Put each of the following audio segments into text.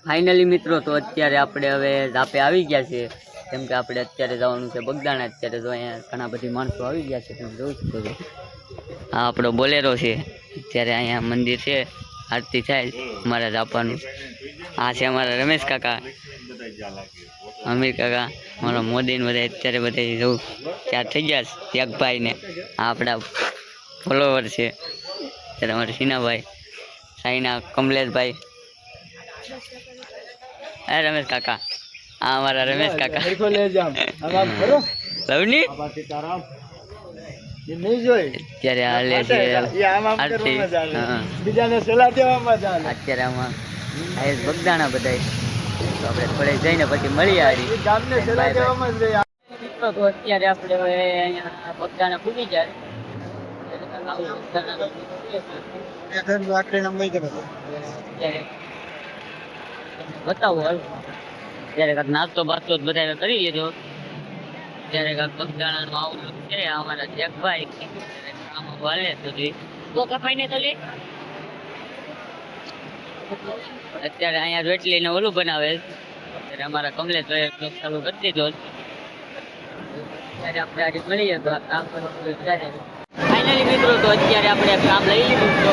Finally મિત્રો તો અત્યારે આપણે હવે ઝાપે આવી ગયા છે, કેમ કે આપણે અત્યારે જવાનું છે બગદાણા. અત્યારે તો અહીંયા ઘણા બધી માણસો આવી ગયા છે, તમે જોઈ શકો છો. આ આપણો બોલેરો છે. અત્યારે અહીંયા મંદિર છે, આરતી થાય અમારા ઝાપાનું. આ છે અમારા રમેશ કાકા, અમીર કાકા, મારા મોદી ને બધા અત્યારે બધા જવું ત્યાં થઈ ગયા છે. યગભાઈ ને આ આપણા ફોલોવર છે. અત્યારે અમારા સીનાભાઈ, સાઈના, કમલેશભાઈ, અરે રમેશ કાકા, આ અમારા રમેશ કાકા લવની અત્યારે હાલે છે આરતી. અત્યારે આમાં બગદાણા બધા તો આપણે થોડે જઈને પછી મળીએ. અત્યારે આપણે હવે અહીંયા બગદાણા પૂરી જાય બતાવો હાલ. ત્યારે કાંક નાસ્તો બાસ્તો બધા કરી લીધો. ત્યારે કાંક બગદાણાનું આવું છે. અમારા જગભાઈ આમાં વાલે સુધી અત્યારે અહીંયા રોટલી ને ઓલું બનાવે. ત્યારે અમારા કમલેશભાઈ ચાલુ કરી દીધો. ત્યારે આપણે આજે મળીએ તો કામ કરવું. ફાઇનલી મિત્રો તો અત્યારે આપણે કામ લઈ લીધું તો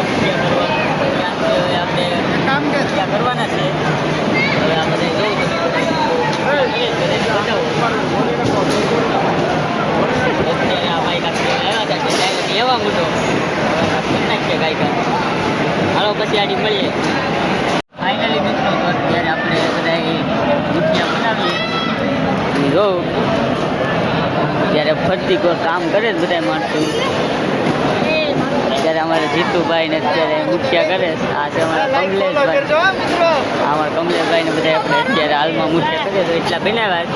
આપણે કામ કરવાના છે. હવે આ બધા જોઉં અત્યારે આ બાઈક આવ્યા હતા એવા મોટો નાખીએ ગાયકા. હાલો પછી આડી મળીએ. ફાઇનલી મિત્રો તો અત્યારે આપણે બધા મુઠિયા બનાવીએ. જોઉં ત્યારે ફરતી કોઈ કામ કરે જ બધા માણસો. અત્યારે અમારે જીતુભાઈ ને અત્યારે મુઠિયા કરે. આ છે અમારા કમલેશભાઈ, અમારા કમલેશભાઈ ને બધા આપણે અત્યારે હાલમાં મુઠિયા કરે તો એટલા બનાવ્યા.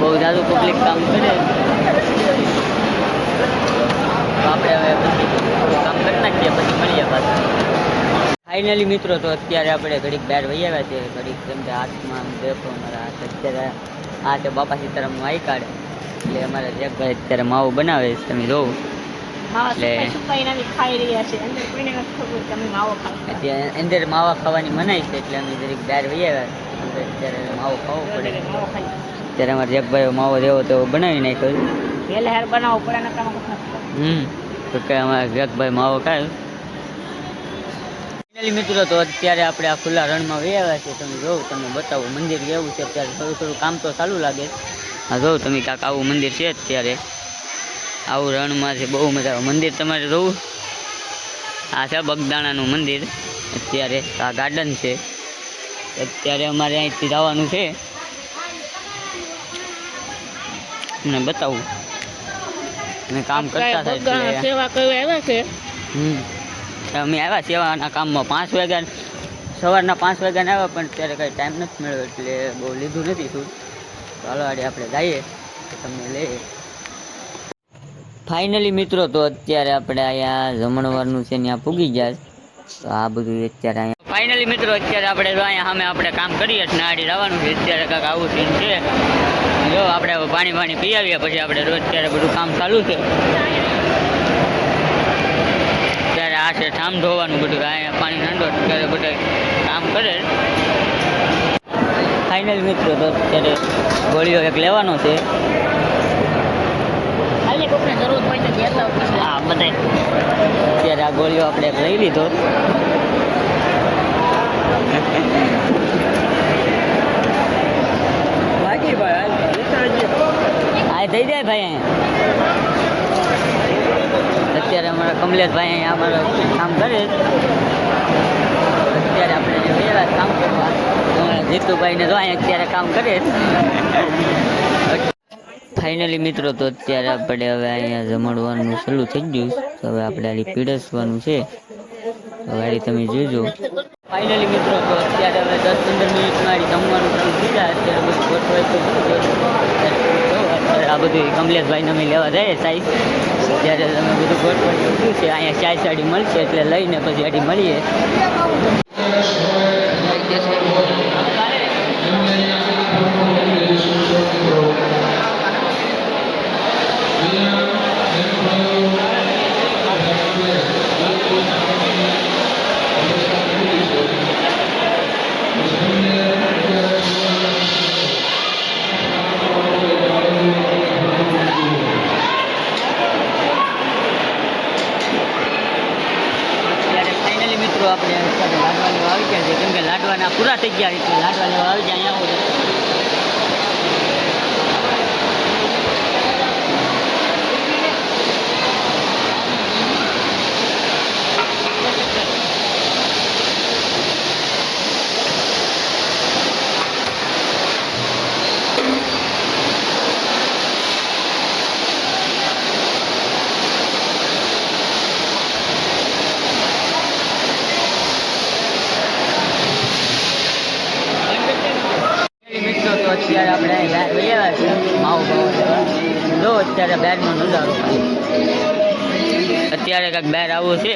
બહુ જાદુ પબ્લિક કામ કરે. આપણે હવે પછી કામ કરી નાખીએ પછી મળીએ પાછા. ફાઇનલી મિત્રો તો અત્યારે આપણે ઘડીક બહાર વહી આવ્યા છે. ઘડીક કેમ કે હાથમાં દેખો અમારા હાથ અત્યારે આ છે બાપા સીતારામનું આઈ કાર્ડ. એટલે અમારા જગભાઈ અત્યારે માવો બનાવે છે, તમે જોવો. એટલે અંદર માવા ખાવાની મનાય છે, એટલે અમે જરીક બહાર વહી આવ્યા. અત્યારે માવો ખાવો પડે. અત્યારે અમારા જગભાઈ માવો જેવો તેવો બનાવી નાખ્યો. બનાવવો પડે તો કે અમારા જગભાઈ માવો ખાય. ફાઇનલી મિત્રો તો અત્યારે આપણે આ ખુલ્લા રણમાં વહી આવ્યા છે. તમે જોવો, તમને બતાવું મંદિર કેવું છે. અત્યારે થોડું થોડું કામ તો ચાલુ લાગે. હા જોઉં તમે કાંક આવું મંદિર છે. અત્યારે આવું રણમાં છે, બહુ મજા આવે. મંદિર તમારે જોવું, આ છે બગદાણાનું મંદિર. અત્યારે આ ગાર્ડન છે. અત્યારે અમારે અહીંથી જવાનું છે. તમને બતાવું અમે કામ કરતા થાય. સેવા કરવા આવ્યા છે. અમે આવ્યા સેવાના કામમાં 5 વાગ્યા, સવારના 5 વાગ્યાને આવ્યા, પણ ત્યારે કંઈ ટાઈમ નથી મળ્યો એટલે બહુ લીધું નથી શું. ચાલો આડે આપણે જઈએ તમને લઈએ. ફાઇનલી મિત્રો તો અત્યારે આપણે અહીંયા જમણવારનું છે ત્યાં પૂગી ગયા. તો આ બધું અત્યારે અહીંયા ફાઇનલી મિત્રો અત્યારે આપણે અહીંયા સામે આપણે કામ કરીએ છીએ આડી જવાનું છે. અત્યારે કાંઈક આવું સીન છે. જો આપણે પાણી પી આવીએ પછી આપણે રોજ અત્યારે બધું કામ ચાલુ છે. ત્યારે આ છે ઠામ ધોવાનું બધું. અહીંયા પાણી ઠંડો ત્યારે બધા કામ કરે. ફાઇનલ મિત્રો તો અત્યારે ગોળીઓ એક લેવાનો છે. હા બધા અત્યારે આ ગોળીઓ આપણે એક લઈ લીધો. હા થઈ જાય ભાઈ. અહીંયા અત્યારે અમારા કમલેશભાઈ અહીંયા અમારા કામ કરે. અત્યારે આપણે જે વેલા કામ કરવા જીતુભાઈને જો અહીંયા અત્યારે કામ કરે. ફાઇનલી મિત્રો તો અત્યારે આપણે હવે અહીંયા જમણવાનું ચાલુ થઈ ગયું. તો હવે આપણે આની પીરસવાનું છે. હવે આની તમે જોજો. ફાઇનલી મિત્રો તો અત્યારે હવે 10-15 મિનિટમાં જમવાનું ચાલુ થઈ જાય. અત્યારે બધું ગોઠવાય તો અત્યારે આ બધું કમલેશભાઈને અમે લેવા જઈએ સાઈઝ. ત્યારે તમે બધું ગોઠવાય તો શું છે. અહીંયા ચાય સાડી મળશે એટલે લઈને પછી આડી મળીએ. લાડવાના પૂરા થઈ ગયા રીતે લાડવા લેવા આવી જાય અહીંયા અત્યારે આપણે બહાર વૈયા છે માવો ભાવો લેવા જો અત્યારે બહારનો નજારો અત્યારે કાંઈક બહાર આવવું છે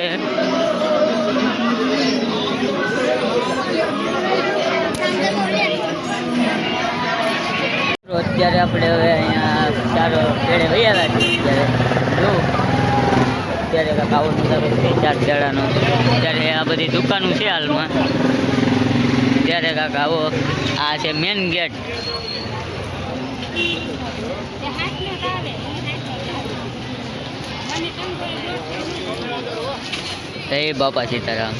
અત્યારે આપણે હવે અહીંયા ચારો પેડે વૈયા છે અત્યારે જો અત્યારે કાંઈક આવો નજારો છે 4 દાડાનો અત્યારે આ બધી દુકાનો છે હાલમાં અત્યારે કાંઈક આવો આ છે મેન ગેટ જય બાપા સીતારામ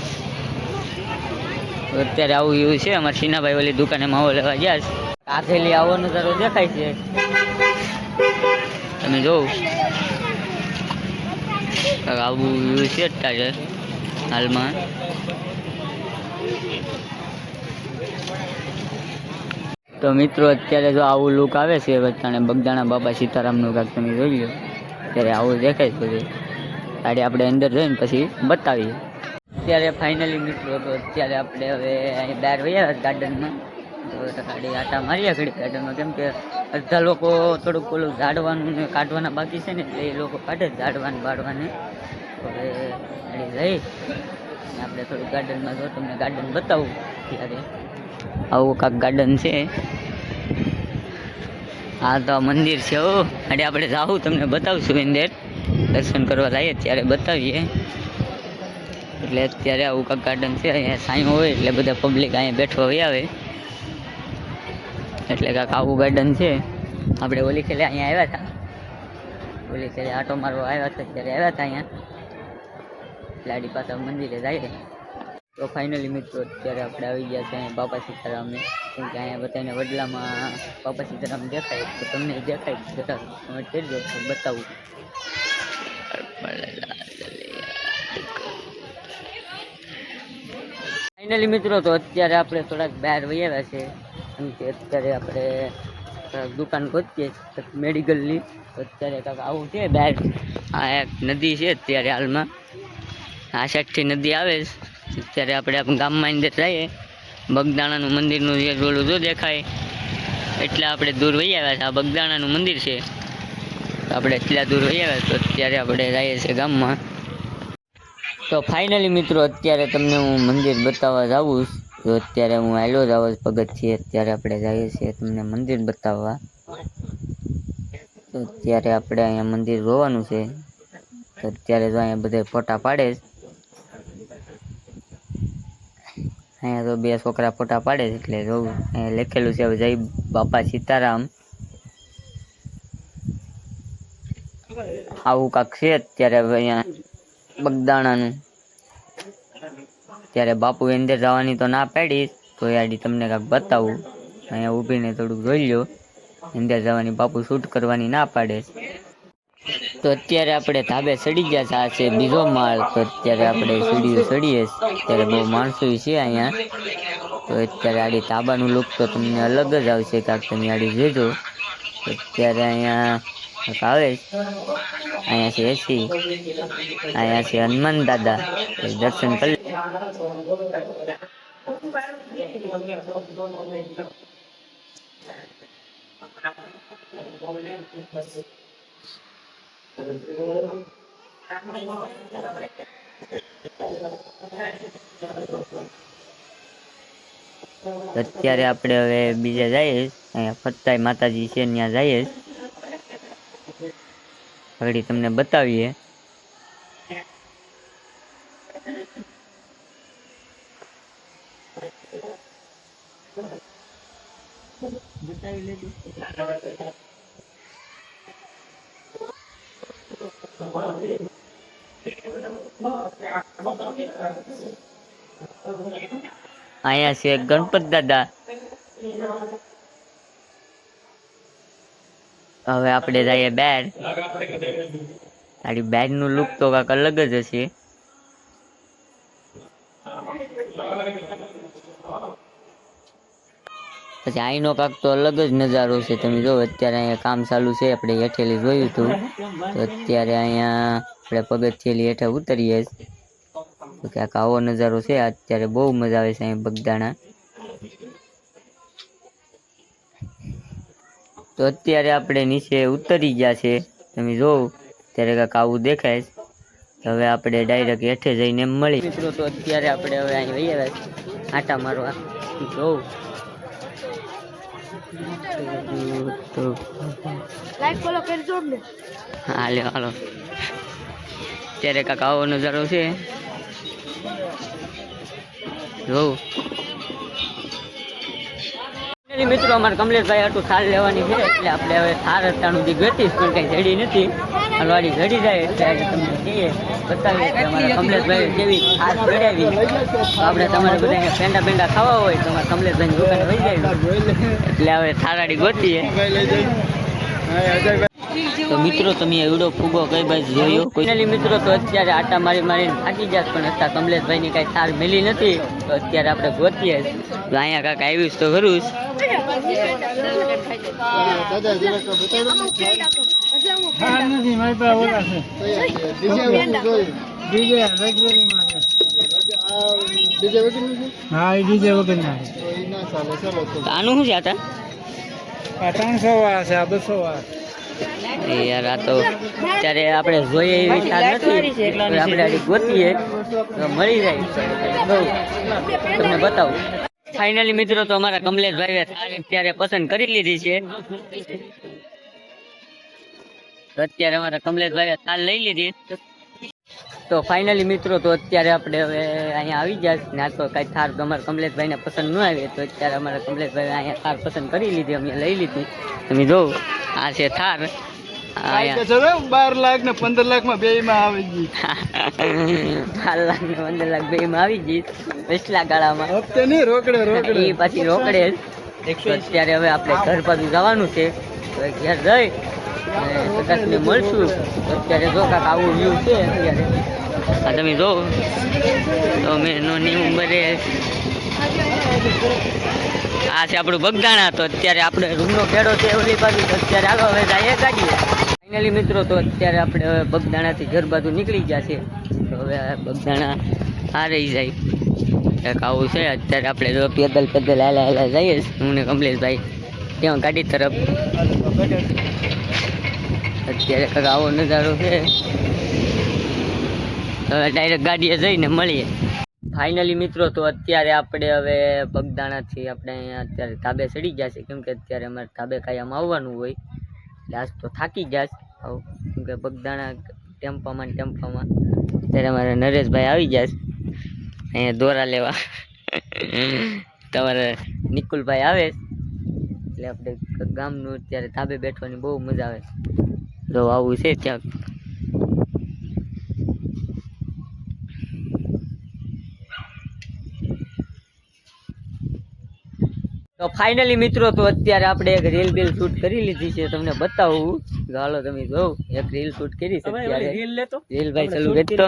અત્યારે આવું એવું છે અમારે સીનાભાઈ ઓલી દુકાને માવો લેવા ગયા છે આખેલી આવો નજારો દેખાય છે તમે જોઉં આવું એવું છે અત્યારે હાલમાં તો મિત્રો અત્યારે જો આવું લુક આવે છે બધાને બગદાણા બાપા સીતારામનું કાંઈક તમે જોઈ લો અત્યારે આવું દેખાય છે બધું ગાડી આપણે અંદર જઈને પછી બતાવીએ અત્યારે ફાઇનલી મિત્રો તો અત્યારે આપણે હવે અહીં બહાર વયા ગાર્ડનમાં તો ગાડી આટા માર્યા ઘડી ગાર્ડનમાં કેમ કે અડધા લોકો થોડુંક પેલું ઝાડવાનું ને કાઢવાના બાકી છે ને એટલે એ લોકો કાઢે ઝાડવાને બાળવાને હવે ગાડી લઈ આપણે થોડુંક ગાર્ડનમાં જો તમને ગાર્ડન બતાવું ત્યારે આવું કાંક ગાર્ડન છે હા તો મંદિર છે હો અને આપણે જાવું તમને બતાવશું અંદર દર્શન કરવા જઈએ ત્યારે બતાવીએ એટલે અત્યારે આવું કાંક ગાર્ડન છે અહીંયા સાંયો હોય એટલે બધા પબ્લિક અહીંયા બેઠવા હોય આવે એટલે કાંક આવું ગાર્ડન છે આપણે ઓલી ખેલે અહીંયા આવ્યા હતા ઓલી ખેલે આટો મારવા આવ્યા હતા ત્યારે આવ્યા હતા અહીંયા લાડી પાછા મંદિરે જઈએ તો ફાઇનલી મિત્રો અત્યારે આપણે આવી ગયા છે અહીંયા બાપા સીતારામને કેમ કે અહીંયા બધાને વડલામાં બાપા સીતારામ દેખાય તો તમને દેખાય જરા તમે કરજો બતાવું ફાઇનલી મિત્રો તો અત્યારે આપણે થોડાક બહાર વૈયા છે કેમ કે અત્યારે આપણે દુકાન ગોતીએ મેડિકલની તો અત્યારે કાંઈક આવું છે બહાર આ એક નદી છે અત્યારે હાલમાં આ સાઈડથી નદી આવે અત્યારે આપણે ગામમાં અંદર જઈએ બગદાણાનું મંદિરનું જે રોલું જો દેખાય એટલે આપણે દૂર વહી આવ્યા છે આ બગદાણાનું મંદિર છે આપણે એટલા દૂર વહી આવ્યા તો અત્યારે આપણે જઈએ છીએ ગામમાં તો ફાઇનલી મિત્રો અત્યારે તમને હું મંદિર બતાવવા જાઉં તો અત્યારે હું આવેલો જ આવો પગથિયે અત્યારે આપણે જઈએ છીએ તમને મંદિર બતાવવા તો અત્યારે આપણે અહીંયા મંદિર જોવાનું છે તો અત્યારે જો અહીંયા બધા ફોટા પાડે અહીંયા તો 2 છોકરા ફોટા પાડે છે એટલે જોઉં અહીંયા લખેલું છે જય બાપા સીતારામ આવું કાંક છે અત્યારે અહીંયા બગદાણાનું ત્યારે બાપુ અંદર જવાની તો ના પાડી તો યાડી તમને કાંક બતાવું અહીંયા ઊભીને થોડુંક જોઈ લો અંદર જવાની બાપુ શૂટ કરવાની ના પાડે તો અત્યારે આપણે ધાબે ચડી ગયા છે આ છે બીજો માળ તો અત્યારે આપણે સીડીઓ ચડીએ ત્યારે બહુ માણસો છે અહીંયા તો અત્યારે આડી ધાબાનું લુક તો તમને અલગ જ આવશે કાંક તમે આડી જોજો અત્યારે અહીંયા આવે અહીંયા છે એસી અહીંયા છે હનુમાન દાદા દર્શન કરી અત્યારે આપણે હવે બીજા જઈએ અહીંયા ફરતાઈ માતાજી છે ત્યાં જઈએ ઘડી તમને બતાવીએ અહીંયા છે ગણપત દાદા. હવે આપણે જઈએ બેડ. તારી બેડ નું લુક તો કાંક અલગ જ હશે. પછી અહીંનો કાંક તો અલગ જ નજારો છે. તમે જો અત્યારે અહીંયા કામ ચાલુ છે. આપણે હેઠેલી જોયું હતું તો અત્યારે અહીંયા આપણે પગથિયેલી હેઠે ઉતરીએ તો ક્યાંક આવો નજારો છે. અત્યારે બહુ મજા આવે છે અહીં બગદાણા. તો અત્યારે આપણે નીચે ઉતરી ગયા છે. તમે જોવો ત્યારે કાંક આવું દેખાય. હવે આપણે ડાયરેક્ટ હેઠે જઈને મળી. મિત્રો તો અત્યારે આપણે હવે અહીં વહી આવ્યા આટા મારવા. જોઉં હાલો હાલો. અત્યારે કાંક આવો નજારો છે. જોઉં મિત્રો અમારે કમલેશભાઈ આટલું થાર લેવાની છે એટલે આપણે હવે થાર અત્યાર સુધી ગતીશ પણ કઈ જડી નથી. વાડી જડી જાય ત્યારે તમને કહીએ બતાવીએ કે અમારા કમલેશભાઈ કેવી થાર ચડાવી. આપણે તમારે બધાને પેંડા પેંડા ખાવા હોય તો અમારા કમલેશભાઈની દુકાને વહી જાય એટલે હવે થારાડી ગોતીએ. તો મિત્રો તમે એવડો ફૂગો કઈ બાજુ જોયો? કોઈ મિત્રો તો અત્યારે આટા મારી મારીને થાકી જાય પણ અત્યારે કમલેશભાઈની કાંઈ થાર મેલી નથી તો અત્યારે આપણે ગોતીએ. તો અહીંયા કાંઈક આવ્યું તો ખરું જ. આનું શું છે આતા? 300 છે, 200 યાર. આ તો અત્યારે આપણે જોઈએ એવી થાર નથી આપણે ગોતીએ તો મળી જાય. તમને બતાવું. ફાઇનલી મિત્રો તો અમારા કમલેશભાઈએ થાર અત્યારે પસંદ કરી લીધી છે. તો અત્યારે અમારા કમલેશભાઈએ થાર લઈ લીધી. તો ફાઇનલી મિત્રો તો અત્યારે આપણે હવે અહીંયા આવી ગયા. ના તો કાંઈ થાર અમારા કમલેશભાઈને પસંદ ન આવે તો અત્યારે અમારા કમલેશભાઈ અહીંયા થાર પસંદ કરી લીધી, અમે લઈ લીધી. તમે જોવો આ છે થાર. 12 લાખ ને 15 લાખમાં બેયમાં આવી ગઈ. 12 લાખ ને 15 લાખ બેયમાં આવી ગઈ. પછલા ગાળામાં હપ્તે નહીં, રોકડે એ પછી રોકડે જ. અત્યારે હવે આપણે ઘર બાજુ જવાનું છે તો ઘેર જઈ કદાચ મળશું. અત્યારે જો કાંક આવું વ્યૂ છે અત્યારે. આ તમે જો તો મેં નાની ઉંમરે આ છે આપણું બગદાણા. તો અત્યારે આપણે રૂમનો ખેડો છે ઓલી બાજુ. તો અત્યારે આગળ હવે જઈએ ગાડીએ. ફાઇનલી મિત્રો તો અત્યારે આપણે હવે બગદાણાથી ઘર બાજુ નીકળી ગયા છે. તો હવે બગદાણા આ રહી જાય કંઈક આવું છે. અત્યારે આપણે જો પેદલ પેદલ હાલા જઈએ હું ને કમલેશભાઈ ત્યાં ગાડી તરફ. અત્યારે કંઈક આવો નજારો છે. હવે ડાયરેક્ટ ગાડીએ જઈને મળીએ. ફાઇનલી મિત્રો તો અત્યારે આપણે હવે બગદાણાથી આપણે અહીંયા અત્યારે ધાબે ચડી ગયા છે કેમ કે અત્યારે અમારે ધાબે કાયમ આવવાનું હોય એટલે આજ તો થાકી ગયા છે કેમ કે બગદાણા ટેમ્પામાં અત્યારે અમારા નરેશભાઈ આવી ગયા છે અહીંયા દોરા લેવા. તમારા નિકુલભાઈ આવે એટલે આપણે ગામનું અત્યારે ધાબે બેઠવાની બહુ મજા આવે. જો આવું છે ત્યાં. તો ફાઇનલી મિત્રો તો અત્યારે આપણે એક રીલ બિલ શૂટ કરી લીધી છે. તમને બતાવું હાલો તમે જો એક રીલ શૂટ કરી છે અત્યારે. રીલ ભાઈ ચાલુ કરી તો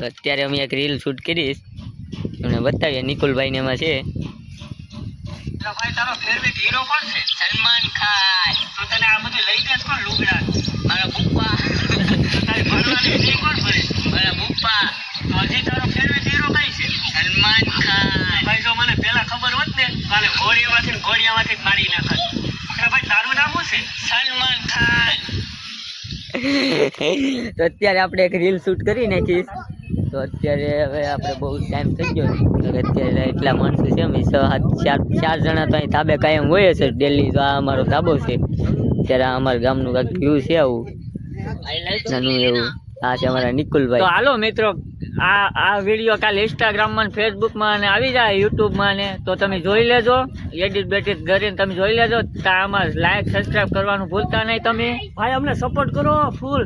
અત્યારે અમે એક રીલ શૂટ કરીશ તમને બતાવીએ. નિકુલભાઈ ને એમાં છે. તારો ફેવરિટ હીરો કોણ છે? સલમાન ખાન. તો તને આ બધું લઈ ગયા કોણ લુગડા? મારા પપ્પા. તારી ભણવાની ફી કોણ ભરે? મારા પપ્પા. તો હજી તારો ફેવરિટ હીરો કઈ છે? સલમાન ખાન. ભાઈ જો મને પેલા ખબર હોત ને કાલે ઘોડિયામાંથી મારી નાખત. ભાઈ તારું નામ શું છે? સલમાન ખાન. તો અત્યારે આપણે એક રીલ શૂટ કરી નાખીશ. તો અત્યારે હવે આપણે બહુ ટાઈમ થઈ ગયો અત્યારે એટલા માણસો છે અમે 4 જણા તો અહીં ધાબે કાયમ હોય છે ડેલી. તો આ અમારો ધાબો છે. અત્યારે અમારા ગામનું કાંઈક વ્યૂ છે આવું નાનું એવું. આ છે અમારા નિકુલભાઈ. તો હાલો મિત્રો આ વિડીયો કાલે ઇન્સ્ટાગ્રામમાં ફેસબુકમાં અને આવી જાય યુટ્યુબમાં ને તો તમે જોઈ લેજો. એડિટ બેડિટ કરીને તમે જોઈ લેજો. આમાં લાઈક સબસ્ક્રાઈબ કરવાનું ભૂલતા નહીં તમે. ભાઈ અમને સપોર્ટ કરો ફૂલ.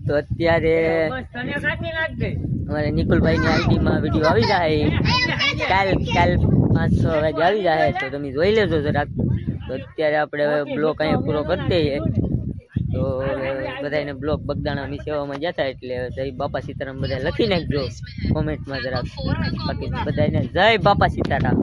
તો અત્યારે અમારે નિકુલભાઈની આઈડીમાં વિડીયો આવી જાય કાલ 5-6 વાગે આવી જાય તો તમે જોઈ લેજો જરાક. તો અત્યારે આપણે હવે બ્લોગ અહીંયા પૂરો કરી દઈએ. તો બધાને બ્લોગ બગદાણાની સેવામાં જતા એટલે જય બાપા સીતારામ બધા લખી નાખજો કોમેન્ટમાં જરાક. બાકી બધાને જય બાપા સીતારામ.